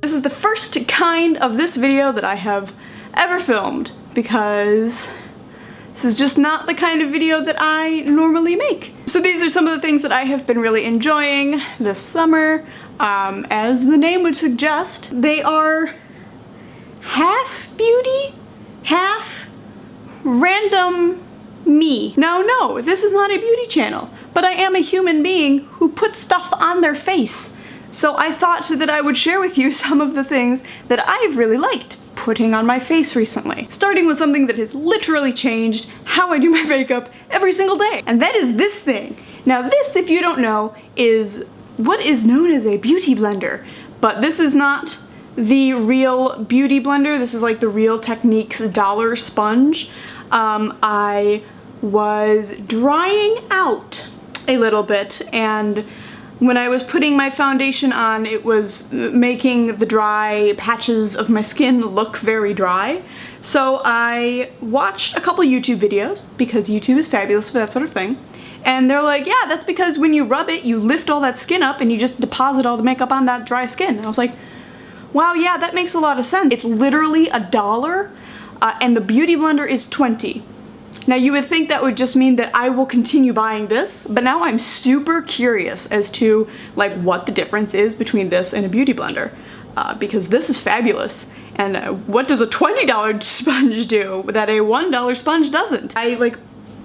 This is the first kind of this video that I have ever filmed because this is just not the kind of video that I normally make. So these are some of the things that I have been really enjoying this summer. As the name would suggest, they are half beauty, half random me. Now, no, this is not a beauty channel, but I am a human being who puts stuff on their face. So I thought that I would share with you some of the things that I've really liked putting on my face recently. Starting with something that has literally changed how I do my makeup every single day, and that is this thing. Now this, if you don't know, is what is known as a beauty blender, but this is not the real beauty blender. This is like the Real Techniques dollar sponge. I was drying out a little bit, and when I was putting my foundation on, it was making the dry patches of my skin look very dry. So I watched a couple YouTube videos, because YouTube is fabulous for that sort of thing. And they're like, yeah, that's because when you rub it, you lift all that skin up and you just deposit all the makeup on that dry skin. And I was like, wow, yeah, that makes a lot of sense. It's literally $1, and the Beauty Blender is $20. Now you would think that would just mean that I will continue buying this, but now I'm super curious as to like what the difference is between this and a Beauty Blender, because this is fabulous. And what does a $20 sponge do that a $1 sponge doesn't? I like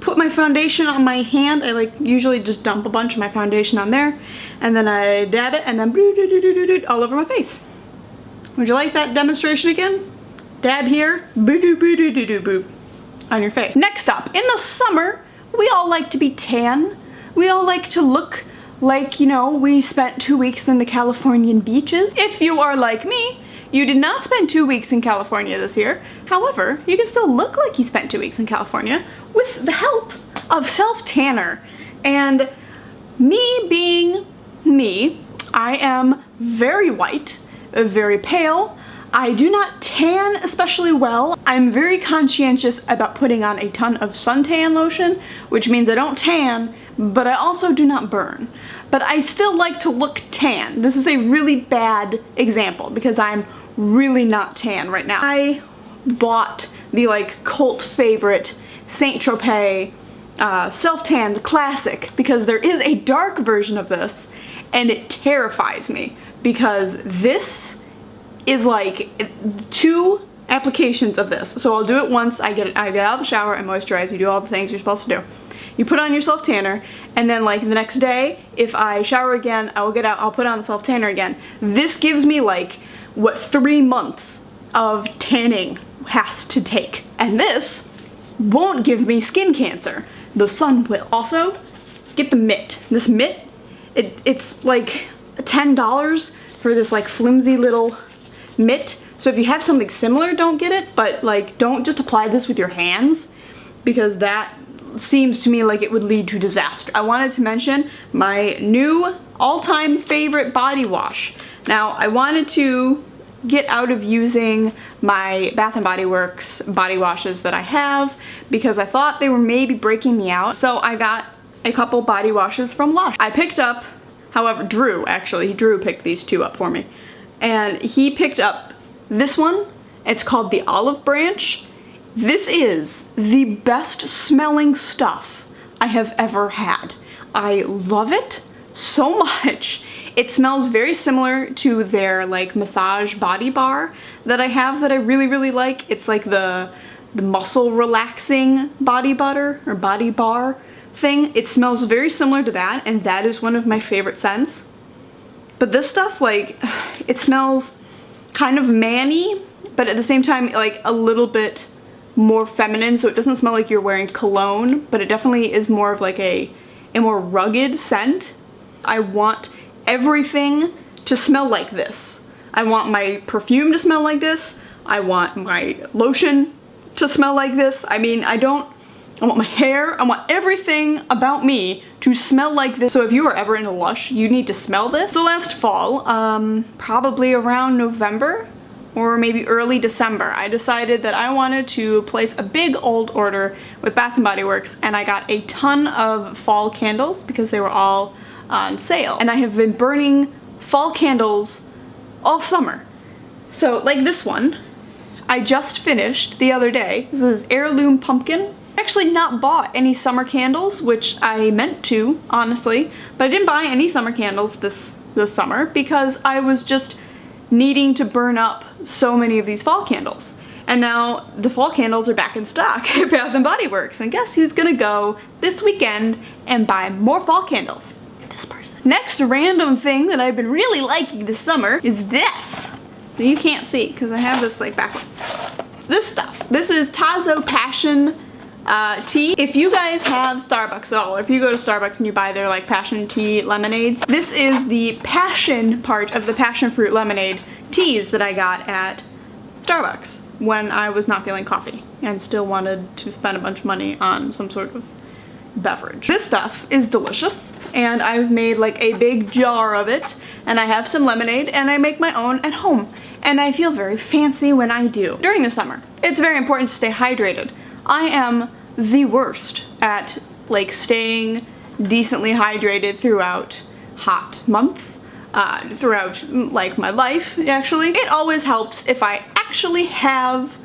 put my foundation on my hand. I like usually just dump a bunch of my foundation on there, and then I dab it and then all over my face. Would you like that demonstration again? Dab here, boop on your face. Next up, in the summer, we all like to be tan. We all like to look like, you know, we spent 2 weeks in the Californian beaches. If you are like me, you did not spend 2 weeks in California this year. However, you can still look like you spent 2 weeks in California with the help of self-tanner. And me being me, I am very white, very pale. I do not tan especially well. I'm very conscientious about putting on a ton of suntan lotion, which means I don't tan, but I also do not burn. But I still like to look tan. This is a really bad example because I'm really not tan right now. I bought the like cult favorite Saint Tropez self-tan, the classic, because there is a dark version of this and it terrifies me because this is like 2 applications of this. So I'll do it once, I get out of the shower, I moisturize, you do all the things you're supposed to do. You put on your self-tanner, and then like the next day, if I shower again, I will get out, I'll put on the self-tanner again. This gives me like, what 3 months of tanning has to take. And this won't give me skin cancer. The sun will. Also, get the mitt. This mitt, it's like $10 for this like flimsy little mitt. So if you have something similar, don't get it, but like don't just apply this with your hands because that seems to me like it would lead to disaster. I wanted to mention my new all-time favorite body wash. Now I wanted to get out of using my Bath & Body Works body washes that I have because I thought they were maybe breaking me out. So I got a couple body washes from Lush. I picked up, however, Drew picked these 2 up for me. And he picked up this one. It's called the Olive Branch. This is the best smelling stuff I have ever had. I love it so much. It smells very similar to their like massage body bar that I have that I really like. It's like the muscle relaxing body butter or body bar thing. It smells very similar to that, and that is one of my favorite scents. But this stuff, like, it smells kind of man-y, but at the same time, like, a little bit more feminine, so it doesn't smell like you're wearing cologne, but it definitely is more of like a more rugged scent. I want everything to smell like this. I want my perfume to smell like this. I want my lotion to smell like this. I mean, I want my hair, I want everything about me to smell like this. So if you are ever in a Lush, you need to smell this. So last fall, probably around November or maybe early December, I decided that I wanted to place a big old order with Bath & Body Works, and I got a ton of fall candles because they were all on sale. And I have been burning fall candles all summer. So like this one, I just finished the other day. This is Heirloom Pumpkin. I actually not bought any summer candles, which I meant to, honestly, but I didn't buy any summer candles this summer because I was just needing to burn up so many of these fall candles. And now the fall candles are back in stock at Bath & Body Works. And guess who's gonna go this weekend and buy more fall candles? This person. Next random thing that I've been really liking this summer is this. You can't see because I have this like backwards. It's this stuff. This is Tazo Passion tea. If you guys have Starbucks at all, or if you go to Starbucks and you buy their like passion tea lemonades, this is the passion part of the passion fruit lemonade teas that I got at Starbucks when I was not feeling coffee and still wanted to spend a bunch of money on some sort of beverage. This stuff is delicious and I've made like a big jar of it and I have some lemonade and I make my own at home and I feel very fancy when I do. During the summer, it's very important to stay hydrated. I am the worst at like staying decently hydrated throughout hot months, throughout like my life actually. It always helps if I actually have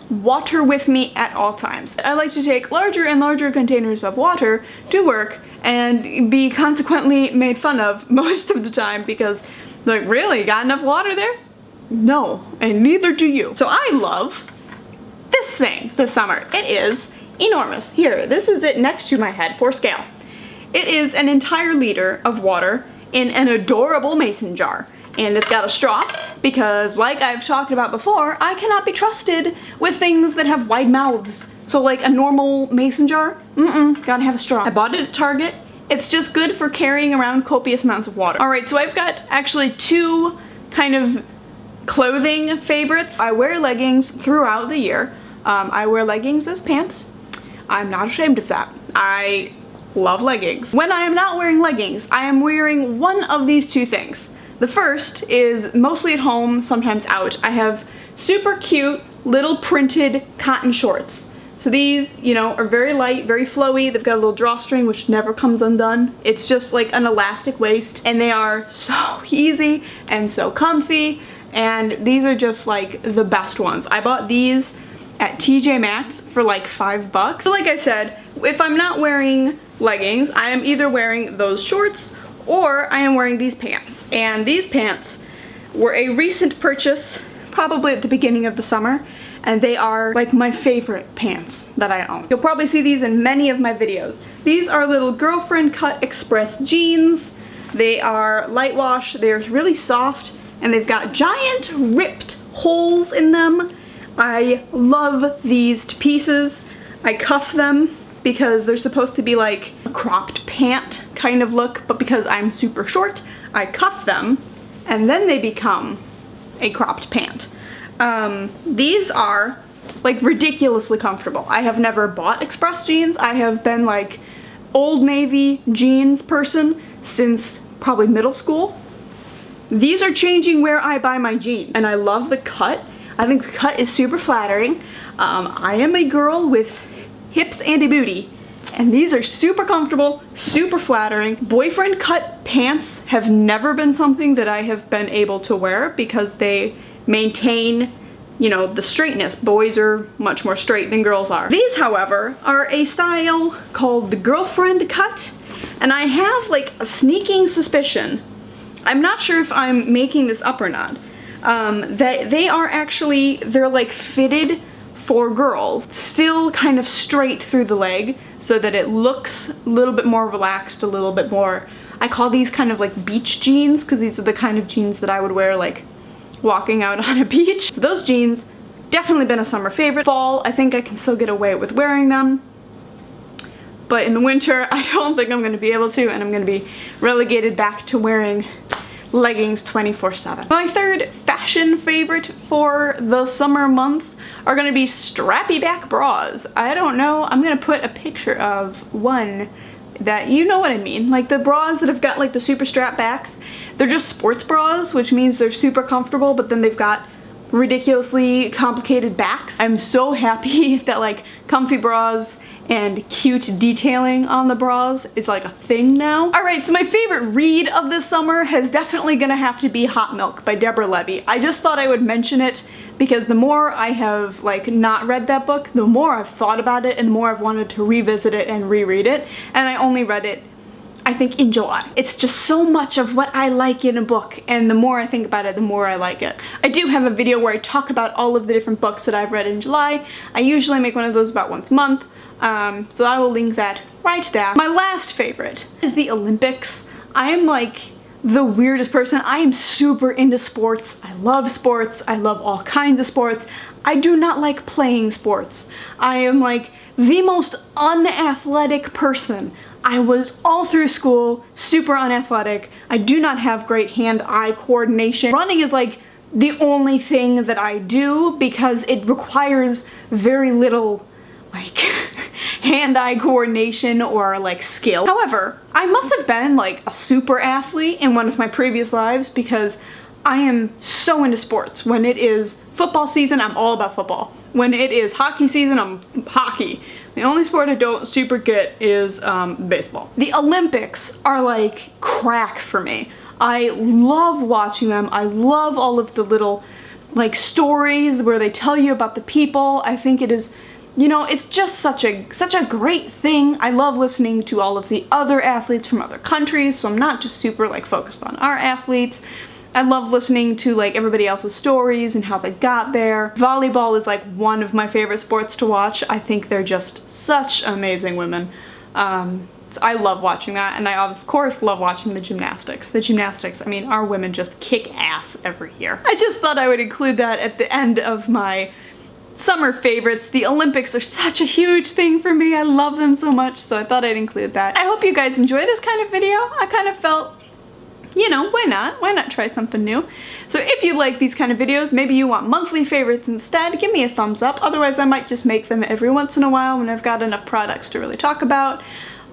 water with me at all times. I like to take larger and larger containers of water to work and be consequently made fun of most of the time because like, really, got enough water there? No, and neither do you. So I love this thing this summer. It is enormous. Here, this is it next to my head for scale. It is an entire liter of water in an adorable mason jar. And it's got a straw because, like I've talked about before, I cannot be trusted with things that have wide mouths. So like a normal mason jar, gotta have a straw. I bought it at Target. It's just good for carrying around copious amounts of water. Alright, so I've got actually two kind of clothing favorites. I wear leggings throughout the year. I wear leggings as pants. I'm not ashamed of that. I love leggings. When I am not wearing leggings, I am wearing one of these two things. The first is mostly at home, sometimes out. I have super cute little printed cotton shorts. So these, you know, are very light, very flowy. They've got a little drawstring which never comes undone. It's just like an elastic waist and they are so easy and so comfy. And these are just like the best ones. I bought these at TJ Maxx for like $5. So like I said, if I'm not wearing leggings, I am either wearing those shorts or I am wearing these pants. And these pants were a recent purchase, probably at the beginning of the summer, and they are like my favorite pants that I own. You'll probably see these in many of my videos. These are little girlfriend cut express jeans. They are light wash, they're really soft, and they've got giant ripped holes in them. I love these to pieces. I cuff them because they're supposed to be like a cropped pant kind of look, but because I'm super short, I cuff them and then they become a cropped pant. These are like ridiculously comfortable. I have never bought express jeans. I have been like Old Navy jeans person since probably middle school. These are changing where I buy my jeans and I love the cut. I think the cut is super flattering. I am a girl with hips and a booty, and these are super comfortable, super flattering. Boyfriend cut pants have never been something that I have been able to wear because they maintain, you know, the straightness. Boys are much more straight than girls are. These, however, are a style called the girlfriend cut, and I have like a sneaking suspicion, I'm not sure if I'm making this up or not, that they are actually, they're like fitted for girls, still kind of straight through the leg so that it looks a little bit more relaxed, a little bit more, I call these kind of like beach jeans because these are the kind of jeans that I would wear like walking out on a beach. So those jeans, definitely been a summer favorite. Fall, I think I can still get away with wearing them. But in the winter, I don't think I'm gonna be able to, and I'm gonna be relegated back to wearing leggings 24/7. My third fashion favorite for the summer months are gonna be strappy back bras. I don't know, I'm gonna put a picture of one that, you know what I mean, like the bras that have got like the super strap backs. They're just sports bras, which means they're super comfortable, but then they've got ridiculously complicated backs. I'm so happy that like comfy bras and cute detailing on the bras is like a thing now. Alright, so my favorite read of this summer has definitely gonna have to be Hot Milk by Deborah Levy. I just thought I would mention it because the more I have like not read that book, the more I've thought about it and the more I've wanted to revisit it and reread it, and I only read it I think in July. It's just so much of what I like in a book, and the more I think about it, the more I like it. I do have a video where I talk about all of the different books that I've read in July. I usually make one of those about once a month, so I will link that right there. My last favorite is the Olympics. I am like the weirdest person. I am super into sports. I love sports. I love all kinds of sports. I do not like playing sports. I am like the most unathletic person. I was all through school super unathletic. I do not have great hand-eye coordination. Running is like the only thing that I do because it requires very little like hand-eye coordination or like skill. However, I must have been like a super athlete in one of my previous lives because I am so into sports. When it is football season, I'm all about football. When it is hockey season, I'm hockey. The only sport I don't super get is baseball. The Olympics are like crack for me. I love watching them. I love all of the little like stories where they tell you about the people. I think it is, you know, it's just such a great thing. I love listening to all of the other athletes from other countries, so I'm not just super like focused on our athletes. I love listening to like everybody else's stories and how they got there. Volleyball is like one of my favorite sports to watch. I think they're just such amazing women. So I love watching that, and I of course love watching the gymnastics. The gymnastics, I mean, our women just kick ass every year. I just thought I would include that at the end of my summer favorites. The Olympics are such a huge thing for me. I love them so much, so I thought I'd include that. I hope you guys enjoy this kind of video. I kind of felt, you know, why not? Why not try something new? So if you like these kind of videos, maybe you want monthly favorites instead, give me a thumbs up. Otherwise, I might just make them every once in a while when I've got enough products to really talk about.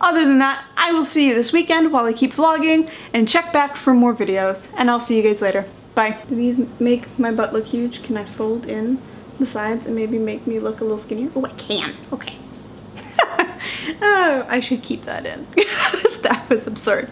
Other than that, I will see you this weekend while I keep vlogging, and check back for more videos, and I'll see you guys later. Bye. Do these make my butt look huge? Can I fold in the sides and maybe make me look a little skinnier? Oh, I can. Okay. Oh, I should keep that in. That was absurd.